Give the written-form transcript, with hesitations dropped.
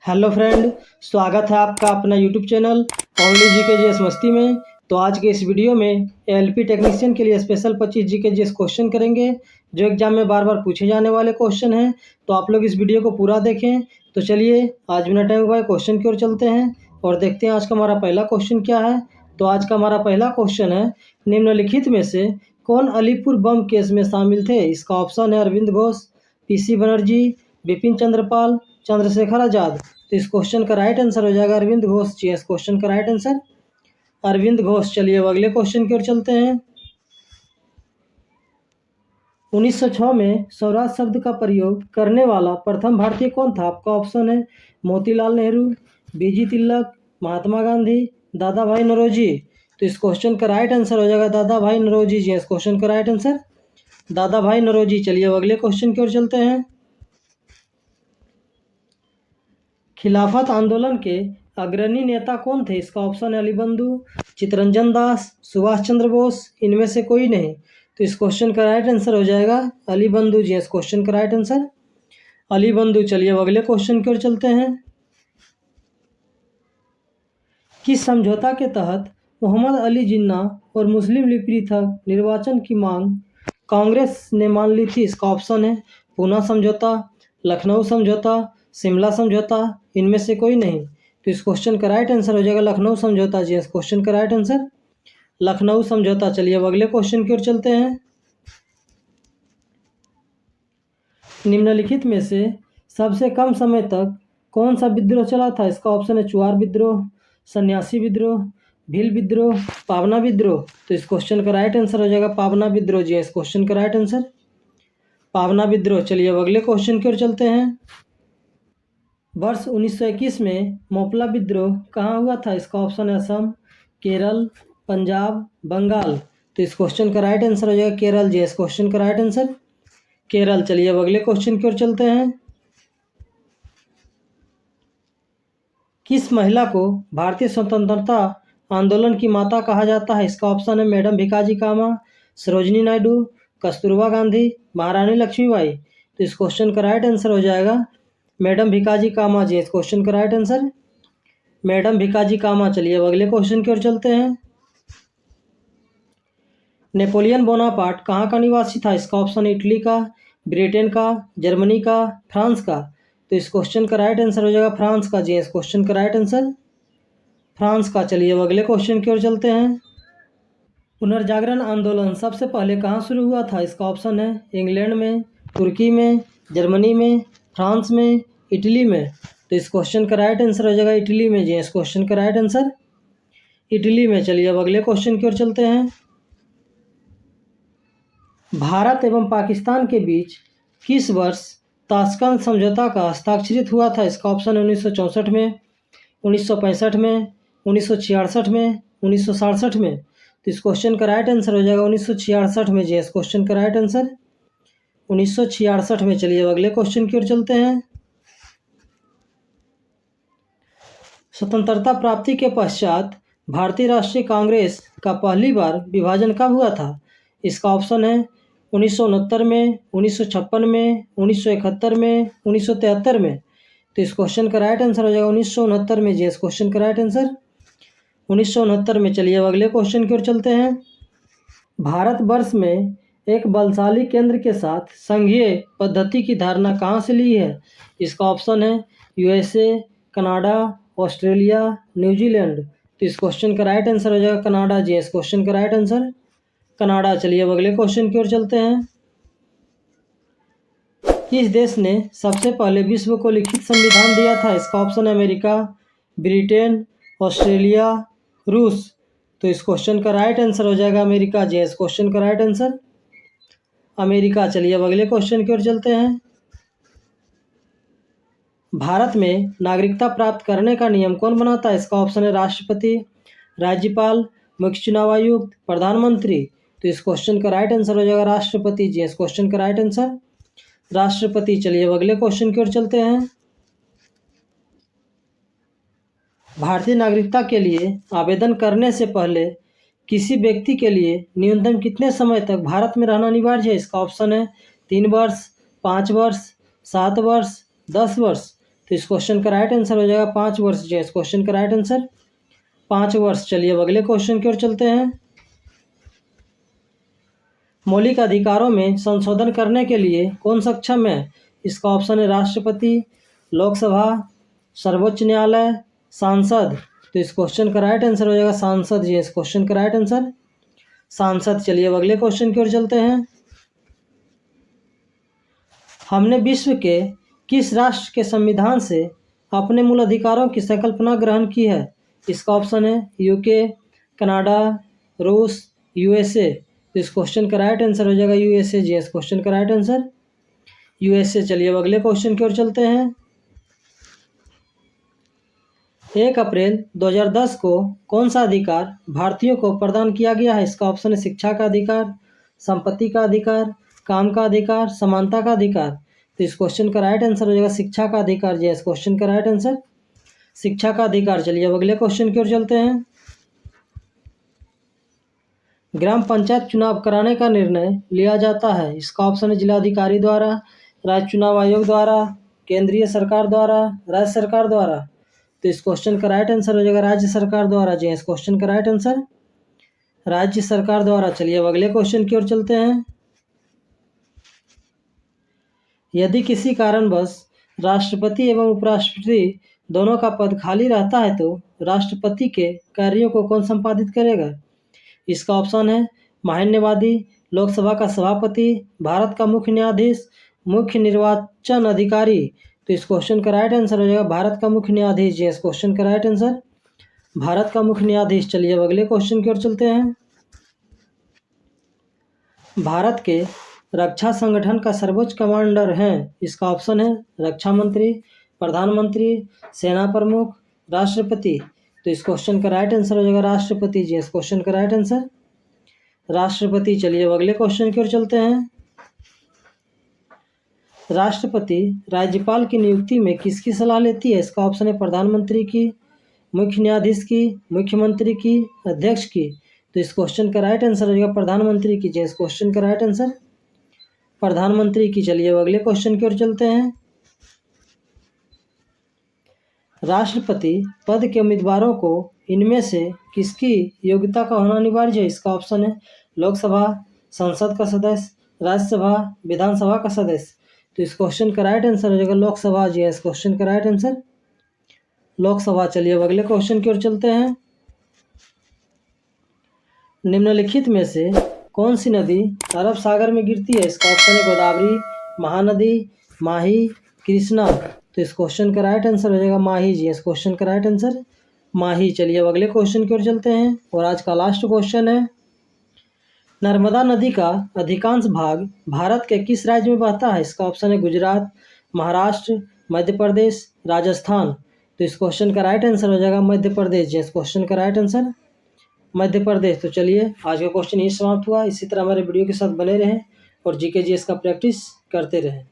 Hello friend, स्वागत है आपका अपना YouTube channel only GK GS मस्ती में। तो आज के इस वीडियो में एलपी टेक्नीशियन के लिए स्पेशल 25 जीके जीएस क्वेश्चन करेंगे, जो एग्जाम में बार बार पूछे जाने वाले क्वेश्चन हैं। तो आप लोग इस वीडियो को पूरा देखें। तो चलिए आज बिना टाइम गवाए क्वेश्चन की ओर चलते हैं और देखते हैं आज का हमारा पहला क्वेश्चन क्या है। तो आज का हमारा पहला क्वेश्चन है, निम्नलिखित में से कौन अलीपुर बम केस में शामिल थे। इसका ऑप्शन है अरविंद घोष, पीसी बनर्जी, बिपिन चंद्रपाल, चंद्रशेखर आजाद। तो इस क्वेश्चन का राइट आंसर हो जाएगा अरविंद घोष जी। इस क्वेश्चन का राइट आंसर अरविंद घोष। चलिए अब अगले क्वेश्चन की ओर चलते हैं। 1906 में स्वराज शब्द का प्रयोग करने वाला प्रथम भारतीय कौन था। आपका ऑप्शन है मोतीलाल नेहरू, बीजी तिलक, महात्मा गांधी, दादा भाई नौरोजी। तो इस क्वेश्चन का राइट आंसर हो जाएगा दादा भाई नौरोजी जी। इस क्वेश्चन का राइट आंसर दादा भाई नौरोजी। चलिए अब अगले क्वेश्चन की ओर चलते हैं। खिलाफत आंदोलन के अग्रणी नेता कौन थे। इसका ऑप्शन है अली बंधु, चित्तरंजन दास, सुभाष चंद्र बोस, इनमें से कोई नहीं। तो इस क्वेश्चन का राइट आंसर हो जाएगा अली बंधु जी। इस क्वेश्चन का राइट आंसर अली बंधु। चलिए अब अगले क्वेश्चन की ओर चलते हैं। किस समझौता के तहत मोहम्मद अली जिन्ना और मुस्लिम लीग पृथक निर्वाचन की मांग कांग्रेस ने मान ली थी। इसका ऑप्शन है पूना समझौता, लखनऊ समझौता, शिमला समझौता, इनमें से कोई नहीं। तो इस क्वेश्चन का राइट आंसर हो जाएगा लखनऊ समझौता जी। इस क्वेश्चन का राइट आंसर लखनऊ समझौता। चलिए अब अगले क्वेश्चन की ओर चलते हैं। निम्नलिखित में से सबसे कम समय तक कौन सा विद्रोह चला था। इसका ऑप्शन है चुआर विद्रोह, सन्यासी विद्रोह, भील विद्रोह, पावना विद्रोह। तो इस क्वेश्चन का राइट आंसर हो जाएगा पावना विद्रोह जी। इस क्वेश्चन का राइट आंसर पावना विद्रोह। चलिए अब अगले क्वेश्चन की ओर चलते हैं। वर्ष 1921 में मोपला विद्रोह कहाँ हुआ था। इसका ऑप्शन है असम, केरल, पंजाब, बंगाल। तो इस क्वेश्चन का राइट आंसर हो जाएगा केरल जी। इस क्वेश्चन का राइट आंसर केरल। चलिए अब अगले क्वेश्चन की ओर चलते हैं। किस महिला को भारतीय स्वतंत्रता आंदोलन की माता कहा जाता है। इसका ऑप्शन है मैडम भिकाजी कामा, सरोजिनी नायडू, कस्तूरबा गांधी, महारानी लक्ष्मीबाई। तो इस क्वेश्चन का राइट आंसर हो जाएगा मैडम भिकाजी कामा जी। इस क्वेश्चन का राइट आंसर मैडम भिकाजी कामा। चलिए अब अगले क्वेश्चन की ओर चलते हैं। नेपोलियन बोनापार्ट कहाँ का निवासी था। इसका ऑप्शन इटली का, ब्रिटेन का, जर्मनी का, फ्रांस का। तो इस क्वेश्चन का राइट आंसर हो जाएगा फ्रांस का जी। इस क्वेश्चन का राइट आंसर फ्रांस का। चलिए अब अगले क्वेश्चन की ओर चलते हैं। पुनर्जागरण आंदोलन सबसे पहले कहाँ शुरू हुआ था। इसका ऑप्शन है इंग्लैंड में, तुर्की में, जर्मनी में, फ्रांस में, इटली में। तो इस क्वेश्चन का राइट आंसर हो जाएगा इटली में जी। इस क्वेश्चन का राइट आंसर इटली में। चलिए अब अगले क्वेश्चन की ओर चलते हैं। भारत एवं पाकिस्तान के बीच किस वर्ष ताशकंद समझौता का हस्ताक्षरित हुआ था। इसका ऑप्शन है 1964 में, 1965 में, 1966 में, 1967 में। तो इस क्वेश्चन का राइट आंसर हो जाएगा 1966 में जी। इस क्वेश्चन का राइट आंसर 1966 में। चलिए अब अगले क्वेश्चन की ओर चलते हैं। स्वतंत्रता प्राप्ति के पश्चात भारतीय राष्ट्रीय कांग्रेस का पहली बार विभाजन कब हुआ था। इसका ऑप्शन है 1969 में, 1956 में, 1971 में, 1973 में। तो इस क्वेश्चन का राइट आंसर हो जाएगा 1969 में जी। इस क्वेश्चन का राइट आंसर 1969 में। चलिए अब अगले क्वेश्चन की ओर चलते हैं। भारतवर्ष में एक बलशाली केंद्र के साथ संघीय पद्धति की धारणा कहाँ से ली है। इसका ऑप्शन है यूएसए, कनाडा, ऑस्ट्रेलिया, न्यूजीलैंड। तो इस क्वेश्चन का राइट आंसर हो जाएगा कनाडा जी। इस क्वेश्चन का राइट आंसर कनाडा। चलिए अब अगले क्वेश्चन की ओर चलते हैं। किस देश ने सबसे पहले विश्व को लिखित संविधान दिया था। इसका ऑप्शन है अमेरिका, ब्रिटेन, ऑस्ट्रेलिया, रूस। तो इस क्वेश्चन का राइट आंसर हो जाएगा अमेरिका जी। इस क्वेश्चन का राइट आंसर अमेरिका। चलिए अब अगले क्वेश्चन की ओर चलते हैं। भारत में नागरिकता प्राप्त करने का नियम कौन बनाता है। इसका ऑप्शन है राष्ट्रपति, राज्यपाल, मुख्य चुनाव आयुक्त, प्रधानमंत्री। तो इस क्वेश्चन का राइट आंसर हो जाएगा राष्ट्रपति जी। इस क्वेश्चन का राइट आंसर राष्ट्रपति। चलिए अब अगले क्वेश्चन की ओर चलते हैं। भारतीय नागरिकता के लिए आवेदन करने से पहले किसी व्यक्ति के लिए न्यूनतम कितने समय तक भारत में रहना अनिवार्य है। इसका ऑप्शन है 3 वर्ष, 5 वर्ष, 7 वर्ष, 10 वर्ष। तो इस क्वेश्चन का राइट आंसर हो जाएगा 5 वर्ष जी। इस क्वेश्चन का राइट आंसर 5 वर्ष। चलिए अब अगले क्वेश्चन की ओर चलते हैं। मौलिक अधिकारों में संशोधन करने के लिए कौन सक्षम है? इसका ऑप्शन है राष्ट्रपति, लोकसभा, सर्वोच्च न्यायालय, सांसद। तो इस क्वेश्चन का राइट आंसर हो जाएगा सांसद जी। इस क्वेश्चन का राइट आंसर सांसद। चलिए अब अगले क्वेश्चन की ओर चलते हैं। हमने विश्व के किस राष्ट्र के संविधान से अपने मूल अधिकारों की संकल्पना ग्रहण की है? इसका ऑप्शन है यूके, कनाडा, रूस, यूएसए। तो इस क्वेश्चन का राइट आंसर हो जाएगा यूएसए जी। इस क्वेश्चन का राइट आंसर यूएसए। चलिए अब अगले क्वेश्चन की ओर चलते हैं। 1 अप्रैल 2010 को कौन सा अधिकार भारतीयों को प्रदान किया गया है? इसका ऑप्शन है शिक्षा का अधिकार, संपत्ति का अधिकार, काम का अधिकार, समानता का अधिकार। तो इस क्वेश्चन का राइट आंसर हो जाएगा शिक्षा का अधिकार जी। इस क्वेश्चन का राइट आंसर शिक्षा का अधिकार। चलिए अब अगले क्वेश्चन की ओर चलते हैं। ग्राम पंचायत चुनाव कराने का निर्णय लिया जाता है। इसका ऑप्शन है जिलाधिकारी द्वारा, राज्य चुनाव आयोग द्वारा, केंद्रीय सरकार द्वारा, राज्य सरकार द्वारा। तो इस क्वेश्चन का राइट आंसर हो जाएगा राज्य सरकार द्वारा जी। इस क्वेश्चन का राइट आंसर राज्य सरकार द्वारा। चलिए अब अगले क्वेश्चन की ओर चलते हैं। यदि किसी कारणवश राष्ट्रपति एवं उपराष्ट्रपति दोनों का पद खाली रहता है तो राष्ट्रपति के कार्यों को कौन संपादित करेगा? इसका ऑप्शन है मान्यवादी, लोकसभा का सभापति, भारत का मुख्य न्यायाधीश, मुख्य निर्वाचन अधिकारी। तो इस क्वेश्चन का राइट आंसर हो जाएगा भारत का मुख्य न्यायाधीश जी। इस क्वेश्चन का राइट आंसर भारत का मुख्य न्यायाधीश। चलिए अब अगले क्वेश्चन की ओर चलते हैं। भारत के रक्षा संगठन का सर्वोच्च कमांडर है। इसका ऑप्शन है रक्षा मंत्री, प्रधानमंत्री, सेना प्रमुख, राष्ट्रपति। तो इस क्वेश्चन का राइट आंसर हो जाएगा राष्ट्रपति जी। इस क्वेश्चन का राइट आंसर राष्ट्रपति। चलिए अब अगले क्वेश्चन की ओर चलते हैं। राष्ट्रपति राज्यपाल की नियुक्ति में किसकी सलाह लेती है? इसका ऑप्शन है प्रधानमंत्री की, मुख्य न्यायाधीश की, मुख्यमंत्री की, अध्यक्ष की। तो इस क्वेश्चन का राइट आंसर हो जाएगा प्रधानमंत्री की जी। इस क्वेश्चन का राइट आंसर प्रधानमंत्री की। चलिए अब अगले क्वेश्चन की ओर चलते हैं। राष्ट्रपति पद के उम्मीदवारों को इनमें से किसकी योग्यता का होना अनिवार्य है? इसका ऑप्शन है लोकसभा, संसद का सदस्य, राज्यसभा, विधानसभा का सदस्य। तो इस क्वेश्चन का राइट आंसर हो जाएगा लोकसभा जी। इस क्वेश्चन का राइट आंसर लोकसभा। चलिए अब अगले क्वेश्चन की ओर चलते हैं। निम्नलिखित में से कौन सी नदी अरब सागर में गिरती है? इसका ऑप्शन है गोदावरी, महानदी, माही, कृष्णा। तो इस क्वेश्चन का राइट आंसर हो जाएगा माही जी। इस क्वेश्चन का राइट आंसर माही। चलिए अब अगले क्वेश्चन की ओर चलते हैं और आज का लास्ट क्वेश्चन है। नर्मदा नदी का अधिकांश भाग भारत के किस राज्य में बहता है? इसका ऑप्शन है गुजरात, महाराष्ट्र, मध्य प्रदेश, राजस्थान। तो इस क्वेश्चन का राइट आंसर हो जाएगा मध्य प्रदेश जी। इस क्वेश्चन का राइट आंसर मध्य प्रदेश। तो चलिए आज का क्वेश्चन यही समाप्त हुआ। इसी तरह हमारे वीडियो के साथ बने रहें और जीके जीएस का प्रैक्टिस करते रहें।